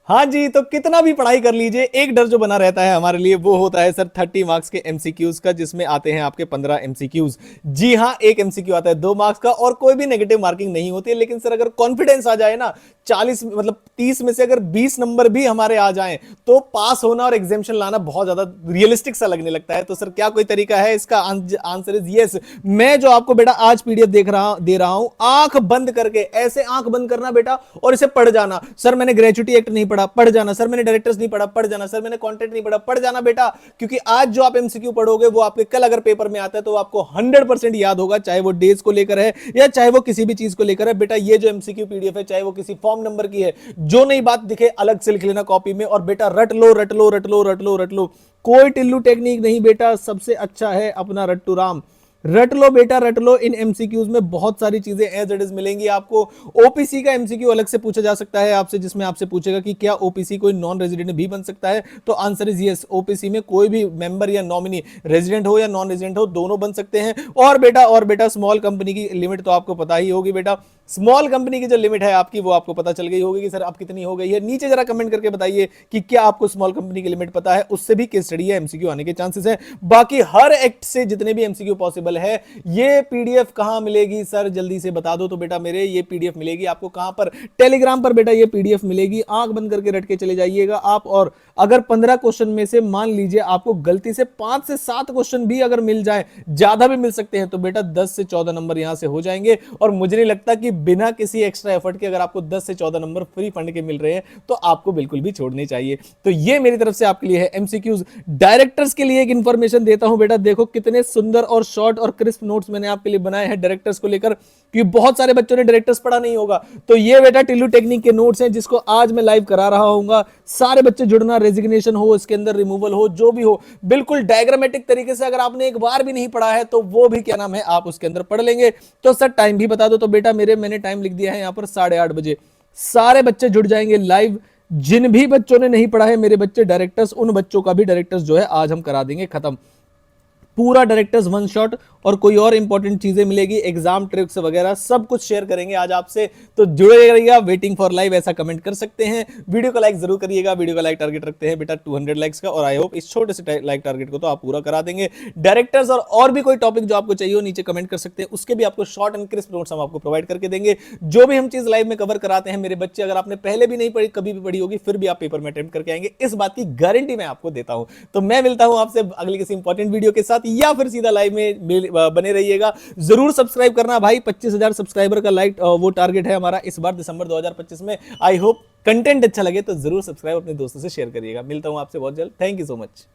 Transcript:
हाँ जी, तो कितना भी पढ़ाई कर लीजिए, एक डर जो बना रहता है हमारे लिए वो होता है सर 30 मार्क्स के एमसीक्यूज का, जिसमें आते हैं आपके 15 एमसीक्यूज। जी हाँ, एक एमसीक्यू आता है 2 मार्क्स का और कोई भी नेगेटिव मार्किंग नहीं होती है। लेकिन सर अगर कॉन्फिडेंस आ जाए ना, 40 मतलब 30 में से अगर 20 नंबर भी हमारे आ जाएं तो पास होना और एग्जामेशन लाना बहुत ज्यादा रियलिस्टिक सा लगने लगता है। तो सर क्या कोई तरीका है इसका? Answer is yes. मैं जो आपको बेटा आज पीडीएफ दे रहा हूं, आंख बंद करके, ऐसे आंख बंद करना बेटा और इसे पढ़ जाना। सर मैंने ग्रेजुएटी एक्ट नहीं पढ़ा, पढ़ जाना। सर मैंने डायरेक्टर्स नहीं पढ़ा, पढ़ जाना। सर मैंने कंटेंट नहीं पढ़ा, पढ़ जाना बेटा। क्योंकि आज जो आप एमसीक्यू पढ़ोगे वो आपके कल अगर पेपर में आता है तो आपको 100% याद होगा, चाहे वो डेज को लेकर है या चाहे वो किसी भी चीज को लेकर है। बेटा ये जो एमसीक्यू पीडीएफ है, चाहे वो किसी फॉर्म नंबर की है, जो नई बात दिखे अलग से लिख लेना कॉपी में और बेटा रट लो रट लो रट लो रट लो रट लो। कोई टिल्लू टेक्निक नहीं बेटा, सबसे अच्छा है अपना रट्टू राम। रट लो बेटा, रट लो। इन एमसीक्यूज में बहुत सारी चीजें एज इट इज मिलेंगी आपको। ओपीसी का एमसीक्यू अलग से पूछा जा सकता है आपसे, जिसमें आपसे पूछेगा कि क्या ओपीसी कोई नॉन रेजिडेंट भी बन सकता है, तो आंसर इज यस। ओपीसी में कोई भी मेंबर या नॉमिनी रेजिडेंट हो या नॉन रेजिडेंट हो, दोनों बन सकते हैं। और बेटा स्मॉल कंपनी की लिमिट तो आपको पता ही होगी बेटा। स्मॉल कंपनी की जो लिमिट है आपकी वो आपको पता चल गई होगी कि सर आप कितनी हो गई है। नीचे जरा कमेंट करके बताइए कि क्या आपको स्मॉल कंपनी की लिमिट पता है, उससे भी केस स्टडी या एमसीक्यू आने के चांसेस है। बाकी हर एक्ट से जितने भी एमसीक्यू पॉसिबल है। ये पीडीएफ कहां मिलेगी सर, जल्दी से बता दो। तो बेटा मेरे ये पीडीएफ मिलेगी आपको कहां पर? टेलीग्राम पर बेटा ये पीडीएफ मिलेगी। आंख बंद करके रट के चले जाइएगा आप। और अगर 15 क्वेश्चन में से मान लीजिए आपको गलती से 5 से 7 क्वेश्चन भी अगर मिल जाए, ज्यादा भी मिल सकते हैं, तो बेटा 10 से 14 नंबर यहां से हो जाएंगे। और मुझे नहीं लगता कि बिना किसी एक्स्ट्रा एफर्ट के अगर आपको 10 से 14 नंबर फ्री फंड के मिल रहे हैं तो आपको बिल्कुल भी छोड़ने चाहिए। तो ये मेरी तरफ से आपके लिए है एमसीक्यूज। डायरेक्टर्स के लिए एक इंफॉर्मेशन देता हूं बेटा, देखो कितने सुंदर और शॉर्ट और क्रिस्प नोट्स मैंने आपके लिए बनाए हैं डायरेक्टर्स को लेकर, क्योंकि बहुत सारे बच्चों ने डायरेक्टर्स पढ़ा नहीं होगा। तो ये बेटा टिल्लू टेक्निक के नोट्स हैं, जिसको आज मैं लाइव करा रहा हूंगा। सारे बच्चे जुड़ना, रेजिग्नेशन हो, इसके अंदर रिमूवल हो, जो भी हो, बिल्कुल डायग्रामेटिक तरीके से। अगर आपने एक बार भी नहीं पढ़ा है तो वो भी क्या नाम है आप उसके अंदर पढ़ लेंगे। तो सर टाइम भी बता दो। तो बेटा मैंने टाइम लिख दिया है यहां पर 8:30 बजे। सारे बच्चे जुड़ जाएंगे लाइव। जिन भी बच्चों ने नहीं पढ़ा है मेरे बच्चे डायरेक्टर्स, उन बच्चों का भी डायरेक्टर्स जो है आज हम करा देंगे खत्म, पूरा डायरेक्टर्स वन शॉट। और कोई और इंपॉर्टेंट चीजें मिलेगी, एग्जाम ट्रिक्स वगैरह सब कुछ शेयर करेंगे आज आपसे। तो जुड़े रहिएगा। वेटिंग फॉर लाइव ऐसा कमेंट कर सकते हैं। वीडियो को लाइक जरूर करिएगा। वीडियो का लाइक टारगेट रखते हैं बेटा 200 लाइक्स का, और आई होप इस छोटे से लाइक टारगेट को तो आप पूरा करा देंगे। डायरेक्टर्स और भी कोई टॉपिक जो आपको चाहिए हो नीचे कमेंट कर सकते हैं, उसके भी आपको शॉर्ट एंड क्रिस्प नोट्स हम आपको प्रोवाइड करके देंगे। जो भी हम चीज लाइव में कवर कराते हैं मेरे बच्चे, अगर आपने पहले भी नहीं पढ़ी, कभी भी पढ़ी होगी, फिर भी आप पेपर में अटेम्प्ट करके आएंगे, इस बात की गारंटी मैं आपको देता हूं। तो मैं मिलता हूं आपसे अगली किसी इंपॉर्टेंट वीडियो के साथ, या फिर सीधा लाइव में बने रहिएगा। जरूर सब्सक्राइब करना भाई, 25,000 सब्सक्राइबर का लाइक वो टारगेट है हमारा इस बार दिसंबर 2025 में। आई होप कंटेंट अच्छा लगे तो जरूर सब्सक्राइब अपने दोस्तों से शेयर करिएगा। मिलता हूं आपसे बहुत जल्द। Thank you so much.